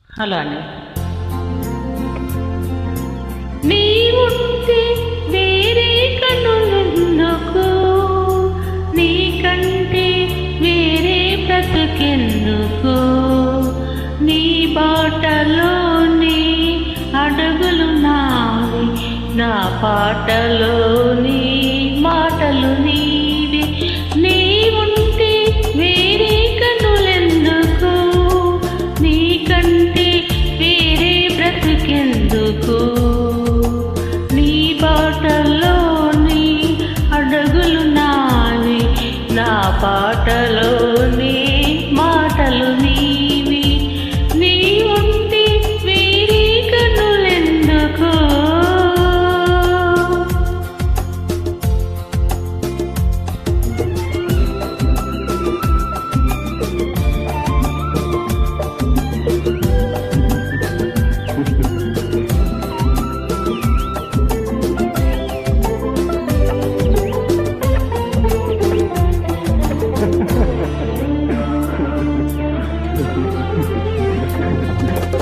Hello అండి. నీ ఉంటే వేరే కనులెందుకు, నీకంటే వేరే బ్రతుకెందుకు, నీ బాటలోని అడుగులు నావి, నా పాటలోని మాటలు నీవి. నీ ఉంటే వేరే కనులెందుకు, నీకంటే వేరే బ్రతుకెందుకు, నీ బాటలోని అడుగులు నావి, నా పాటలోని మాటలు నీవి. నీ ఉంటే వేరే కనులెందుకు.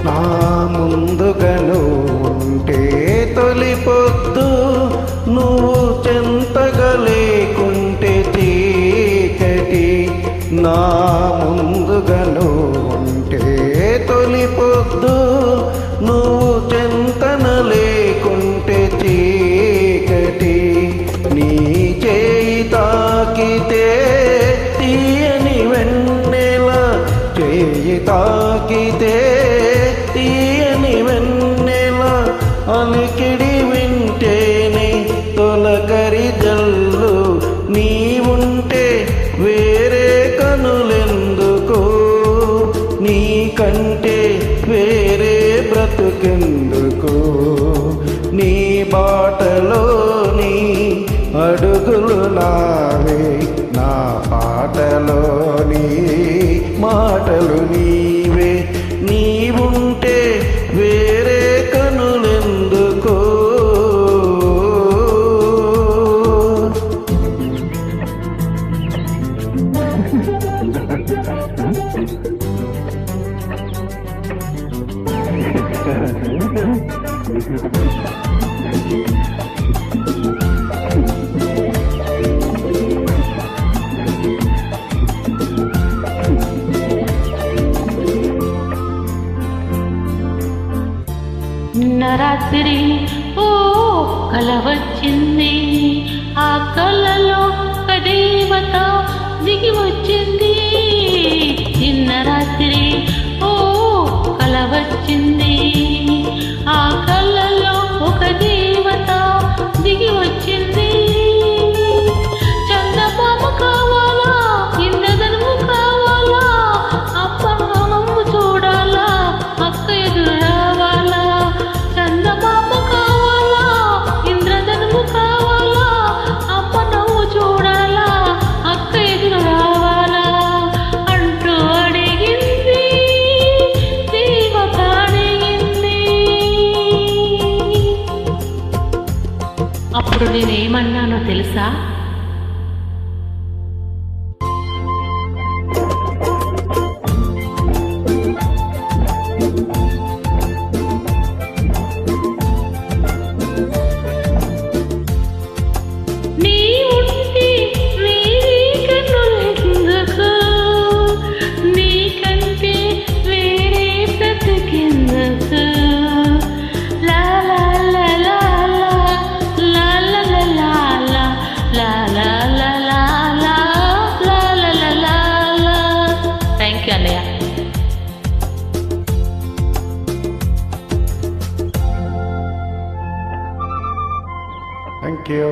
నా ముందుగను ఉంటే తొలి పొద్దు, నువ్వు చెంతగా లేకుంటే చీకటి. నా ముందుగను ఉంటే తొలి పొద్దు, నువ్వు చెంతన లేకుంటే చీకటి. నీ చేయి తాకితే తీయని వెన్నెల, చేయి తాకితే తీయని వెన్నెల, అలికిడి వింటేనే తొలకరి జల్లు. నీవుంటే వేరే కనులెందుకు, నీకంటే వేరే బ్రతుకెందుకు, నీ బాటలోని అడుగులు నావే, నా పాటలోని మాటలు నీవే. నీవుంటే వేరే కనులెందుకు. నిన్న రాత్రి ఓ కల వచ్చింది, ఆ కలలో ఒక దేవత దిగి వచ్చింది. నిన్న రాత్రి ఓ కల వచ్చింది, ఆ కలలో ఒక దేవత దిగి వచ్చింది. చందమామ కావాలా, ఇంద్రధనువు కావాలా, అప్పనమ్ము చూడాలా, అక్క ఎదురు రావాలా. చందమామ కావాలా, ఇంద్రధనువు కావాలా, అప్పనమ్ము చూడాలా, అక్క ఎదురు రావాలా అంటూ అడిగింది దేవత అడిగింది. అప్పుడు నేనేమన్నానో తెలుసా? నీ ఉంటే వేరే కనులెందుకు, నీకంటే వేరే బ్రతుకెందుకు. లా లా లా లా లా లా లా లా లా లా లా లా లా లా లా లా లా లా. థ్యాంక్ యూ అన్నయ్య. Thank you.